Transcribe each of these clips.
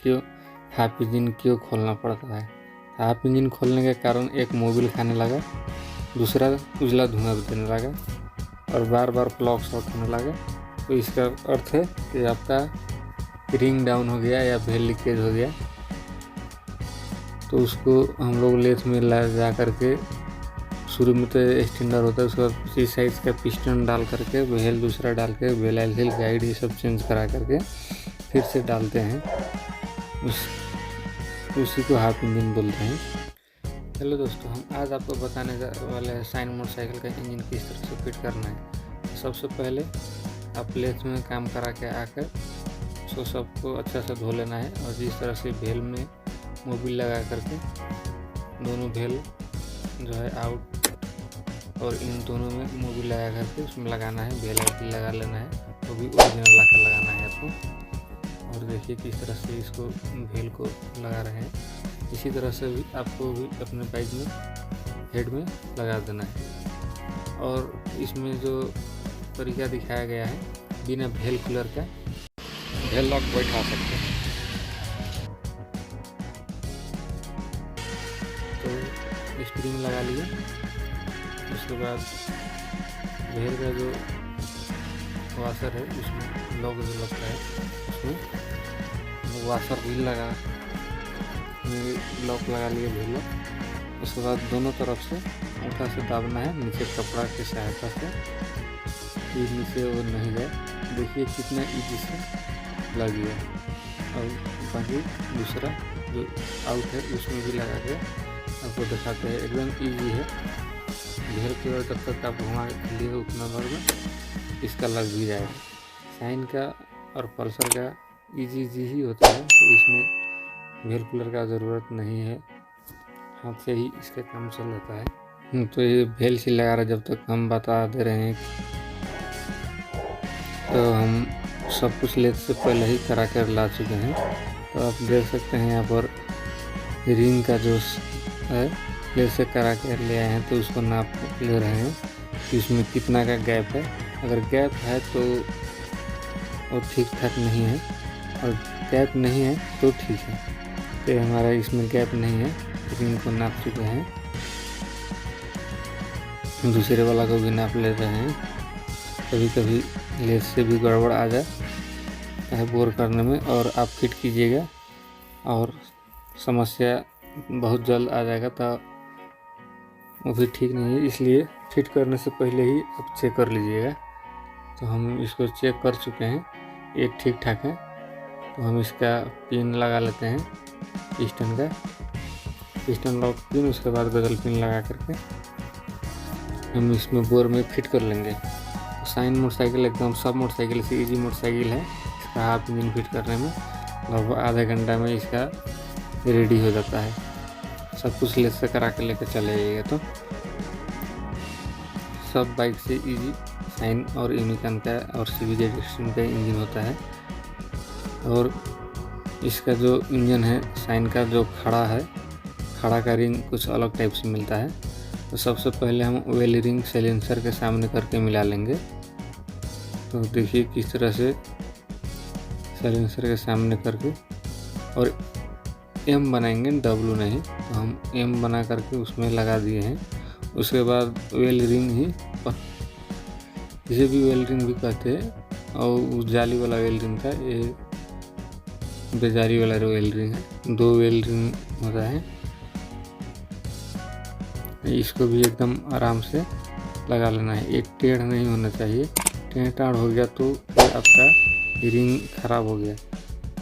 क्यों half engine क्यों खोलना पड़ता है। हाफ इंजन खोलने के कारण एक मोबिल खाने लगा, दूसरा उजला धुआं भी देने लगा और बार बार प्लग शॉर्ट होने लगा। तो इसका अर्थ है कि आपका रिंग डाउन हो गया या व्हेल लीकेज हो गया। तो उसको हम लोग लेथ में ला जा करके, शुरू में तो एक्सटेंडर होता है, उसके बाद उसी साइज का पिस्टन डाल करके व्हेल दूसरा डाल के व्हेल एल्सिल गाइड ये सब चेंज करा करके फिर से डालते हैं, उसी को हाफ इंजन बोलते हैं। हेलो दोस्तों, हम आज आपको बताने वाले हैं शाइन मोटरसाइकिल का इंजन किस तरह से फिट करना है। सबसे पहले आप लेथ में काम करा के आकर उसको सबको अच्छा से धो लेना है और जिस तरह से व्हेल में मोबिल लगा करके दोनों व्हेल जो है आउट और इन दोनों में मोबिल लगा करके उसमें लगाना है, व्हेल लगा लेना है, वो भी ओरिजिनल लाकर लगाना है आपको। और देखिए किस तरह से इसको व्हेल को लगा रहे हैं। इसी तरह से भी आपको भी अपने बाइक में हेड में लगा देना है। और इसमें जो तरीका दिखाया गया है, बिना व्हेल कूलर का व्हेल लॉक बैठा सकते हैं। तो स्प्रिंग लगा लिए, उसके बाद व्हेल का जो वाशर है उसमें लॉक जो लगता है उसमें वाशर भी लगा, लॉक लगा लिए व्हेल लॉक। उसके बाद दोनों तरफ से अंगूठा से दाबना है नीचे कपड़ा की सहायता से, कि नीचे वो नहीं जाए। देखिए कितना इजी से लग गया। और बाकी दूसरा जो आउट है उसमें भी लगा के आपको दिखाते हैं, एकदम इजी है। व्हेल को जब तक आप घुमा लिए उतना भर में इसका लग भी जाएगा। शाइन का और पल्सर का इजी ही होता है, तो इसमें व्हेल कूलर का ज़रूरत नहीं है, हाथ से ही इसका काम चल जाता है। तो ये व्हेल से लगा रहा, जब तक हम बता दे रहे हैं तो हम सब कुछ लेथ से पहले ही करा कर ला चुके हैं। तो आप देख सकते हैं यहाँ पर रिंग का जो है लेथ से करा कर ले आए हैं, तो उसको नाप ले रहे हैं कि उसमें कितना का गैप है। अगर गैप है तो वो ठीक ठाक नहीं है, और गैप नहीं है तो ठीक है। तो हमारा इसमें गैप नहीं है, रिंग को नाप चुके हैं। दूसरे वाला को भी नाप ले रहे हैं। कभी कभी लेथ से भी गड़बड़ आ जाए है बोर करने में, और आप फिट कीजिएगा और समस्या बहुत जल्द आ जाएगा, तो वो भी ठीक नहीं है। इसलिए फिट करने से पहले ही आप चेक कर लीजिएगा। तो हम इसको चेक कर चुके हैं, ये ठीक ठाक है। तो हम इसका पिन लगा लेते हैं, पिस्टन का पिस्टन लॉक पिन, उसके बाद बगल पिन लगा करके हम इसमें बोर में फिट कर लेंगे। शाइन मोटरसाइकिल एकदम सब मोटरसाइकिल से इजी मोटरसाइकिल है। इसका हाफ इंजन फिट करने में लगभग आधे घंटा में इसका रेडी हो जाता है। सब कुछ लेथ से करा के लेकर चले जाइएगा। तो सब बाइक से इजी शाइन और यूनिकॉर्न का और CBZ एक्सट्रीम का इंजन होता है। और इसका जो इंजन है शाइन का, जो खड़ा है, खड़ा का रिंग कुछ अलग टाइप से मिलता है। तो सबसे पहले हम व्हेल रिंग साइलेंसर के सामने करके मिला लेंगे। तो देखिए किस तरह से साइलेंसर के सामने करके, और M बनाएंगे, W नहीं। तो हम M बना करके उसमें लगा दिए हैं। उसके बाद व्हेल रिंग ही, इसे भी व्हेल रिंग भी कहते हैं, और उस जाली वाला व्हेल रिंग था, ये बेजारी वाला व्हेल रिंग है। 2 व्हेल रिंग होता है। इसको भी एकदम आराम से लगा लेना है, एक टेढ़ नहीं होना चाहिए। टेढ़ हो गया तो आपका रिंग खराब हो गया।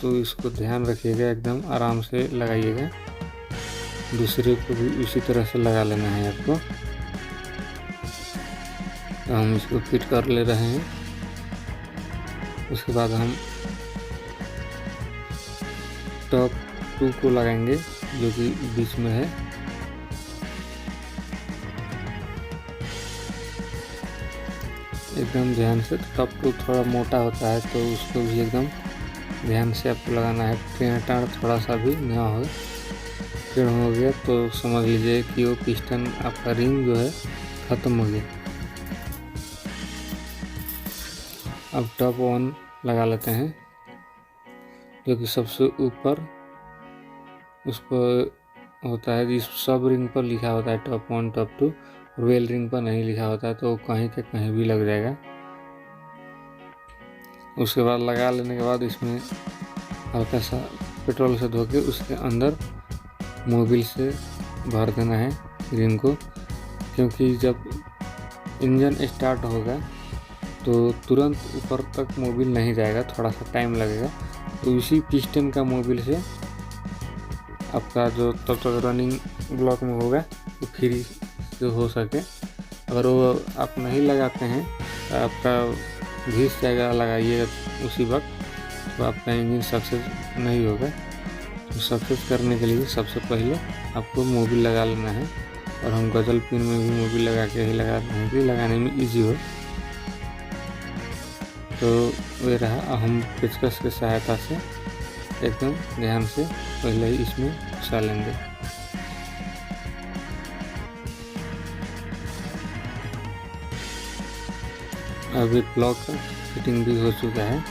तो इसको ध्यान रखिएगा, एकदम आराम से लगाइएगा। दूसरे को भी उसी तरह से लगा लेना है आपको। तो हम इसको फिट कर ले रहे हैं। उसके बाद हम टॉप 2 को लगाएंगे, जो कि बीच में है। एकदम ध्यान से। टॉप 2 थोड़ा मोटा होता है, तो उसको भी एकदम ध्यान से आपको लगाना है। टेढ़ थोड़ा सा भी ना हो, टेढ़ हो गया तो समझ लीजिए कि वो पिस्टन आपका रिंग जो है ख़त्म हो गया। अब टॉप 1 लगा लेते हैं। जो कि सबसे ऊपर उस पर होता है। इस सब रिंग पर लिखा होता है टॉप 1 टॉप 2, और वेल रिंग पर नहीं लिखा होता है, तो कहीं के कहीं भी लग जाएगा। उसके बाद लगा लेने के बाद इसमें हल्का सा पेट्रोल से धो के उसके अंदर मोबिल से भर देना है रिंग को, क्योंकि जब इंजन स्टार्ट होगा तो तुरंत ऊपर तक मोबिल नहीं जाएगा, थोड़ा सा टाइम लगेगा। तो इसी पिस्टन का मोबिल से आपका जो तब तक रनिंग ब्लॉक में होगा तो फ्री से हो सके। अगर वो आप नहीं लगाते हैं तो आपका घिस जाएगा, लगाइएगा उसी वक्त तो आपका इंजन सक्सेस नहीं होगा। तो सक्सेस करने के लिए सबसे पहले आपको मोबिल लगा लेना है, और हम गजल पिन में भी मोबिल लगा के ही लगा रहे हैं कि लगाने में इजी हो। तो ये रहा, हम पेचकस की सहायता से एकदम ध्यान से पहले ही इसमें घुसा लेंगे। अभी ब्लॉक का फिटिंग भी हो चुका है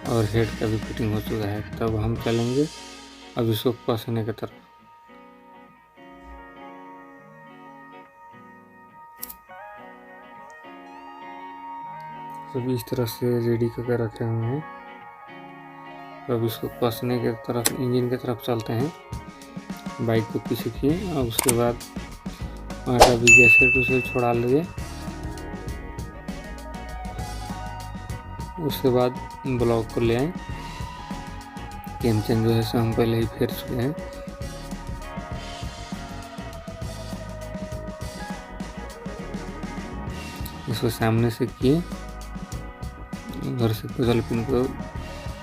और हेड का भी फिटिंग हो चुका है। तब हम चलेंगे अब इसको कसने की तरफ। सब इस तरह से रेडी करके रखे हुए हैं। अब इसको कसने के तरफ, इंजन की तरफ चलते हैं। बाइक को पीछे किए और उसके बाद वहाँ का भी गैसेट उसे छोड़ा लिए। उसके बाद ब्लॉक को ले आए। केम चेन जो है सो हम पहले ही फेर चुके हैं। इसको सामने से किए, उधर से गजल पिन को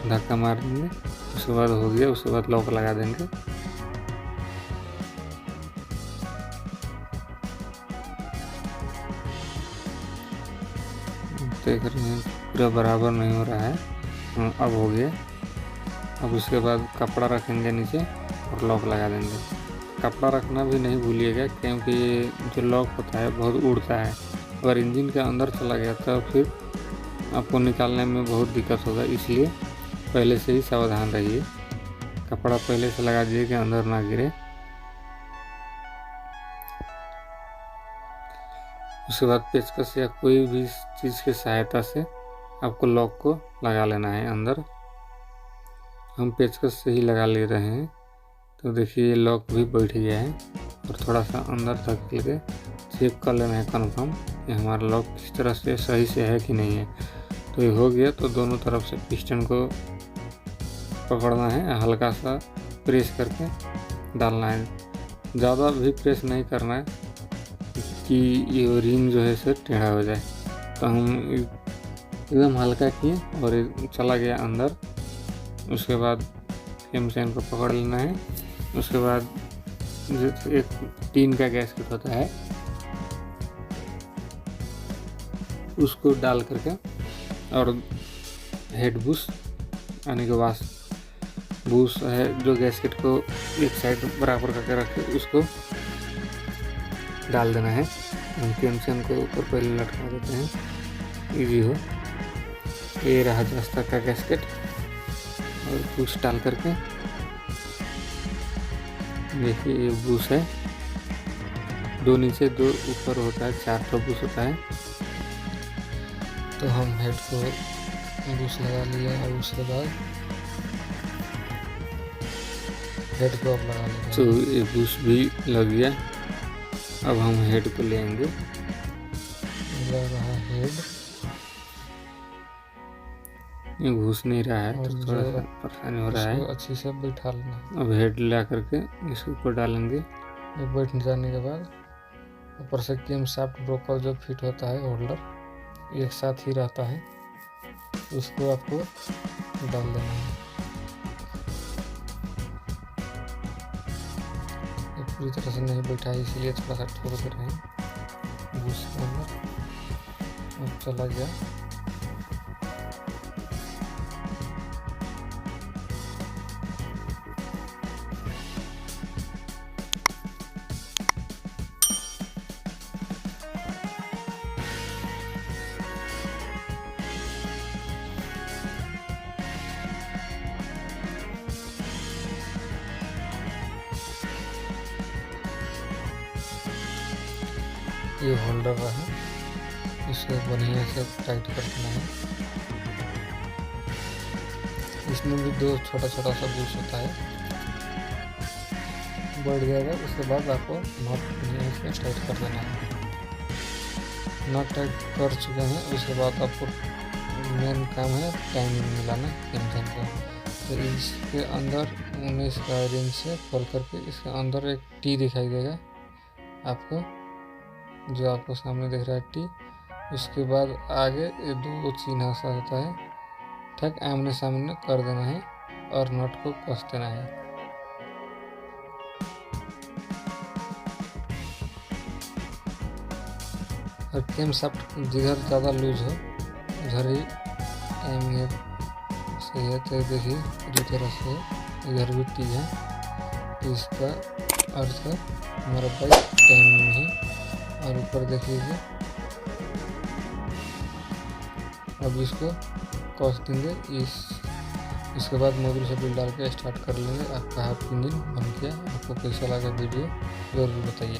धक्का मार देंगे। उसके बाद हो गया, उसके बाद लॉक लगा देंगे। देख रहे हैं पूरा बराबर नहीं हो रहा है, अब हो गया। अब उसके बाद कपड़ा रखेंगे नीचे और लॉक लगा देंगे। कपड़ा रखना भी नहीं भूलिएगा, क्योंकि जो लॉक होता है बहुत उड़ता है। अगर इंजन के अंदर चला गया तो फिर आपको निकालने में बहुत दिक्कत होगा, इसलिए पहले से ही सावधान रहिए। कपड़ा पहले से लगा दीजिए कि अंदर ना गिरे। उसके बाद पेचकस या कोई भी चीज़ की सहायता से आपको लॉक को लगा लेना है अंदर। हम पेचकस से ही लगा ले रहे हैं। तो देखिए लॉक भी बैठ गया है, और थोड़ा सा अंदर तक के चेक कर लेना है कंफर्म कि हमारा लॉक किस तरह से सही से है कि नहीं है। तो ये हो गया, तो दोनों तरफ से पिस्टन को पकड़ना है, हल्का सा प्रेस करके डालना है। ज़्यादा भी प्रेस नहीं करना है कि ये रिंग जो है से टेढ़ा हो जाए। तो हम एकदम हल्का किए और चला गया अंदर। उसके बाद केम चेन को पकड़ लेना है। उसके बाद एक टीन का गैसकेट होता है, उसको डाल करके और हेड बुश आने के बाद बुश है जो गैसकेट को एक साइड बराबर करके रखे, उसको डाल देना है। हम केम चेन को ऊपर पहले लटका देते हैं, इजी हो। ये रहा जस्ता का गैसकेट, और बुश डाल करके देखिए ये बुश है। 2 नीचे 2 ऊपर होता है, 4 ठो बुश होता है। तो हम हेड को बुश लगा लिया और उसके बाद हेड को अब लगा लिया। तो ये बुश भी लग गया। अब हम हेड को ले आएंगे। लग रहा हेड, ये घुस नहीं रहा है, तो थोड़ा सा परेशानी हो रहा है। अच्छी से बैठा लेना। अब हेड ला करके इसके ऊपर डालेंगे। ये बैठ जाने के बाद ऊपर से केम शाफ्ट ब्रोकर जो फिट होता है, होल्डर एक साथ ही रहता है, उसको आपको डाल देना है। ये पूरी तरह से नहीं बैठा है, इसलिए थोड़ा सा ठोक दे रहे हैं बुश के अंदर। अब चला गया। ये होल्डर रहा, इसे बढ़िया से टाइट कर देना है। इसमें भी 2 छोटा छोटा सा बूश होता है, बढ़ जाएगा। उसके बाद आपको नॉट बढ़िया से टाइट कर देना है। नॉट टाइट कर चुके हैं, उसके बाद आपको मेन काम है टाइमिंग मिलाना इंजन का। तो इसके अंदर 19 का रिंग से खोल करके इसके अंदर एक टी दिखाई देगा आपको, जो आपको सामने दिख रहा है टी। उसके बाद आगे 2 चिन्ह सा होता है, ठीक आमने सामने कर देना है और नट को कस देना है। और कैम शाफ्ट जिधर ज़्यादा लूज हो उधर ही टाइमिंग सही है। तो देखिए पूरी तरह से इधर भी टी है, इसका अर्थ है हमारा बाइक टाइमिंग में है। और ऊपर देखिए, अब इसको कस देंगे। इसके बाद मोबिल शोबिल डाल के स्टार्ट कर लेंगे। आपका हाफ इंजन बन गया। आपको कैसा लगा वीडियो ज़रूर बताइए।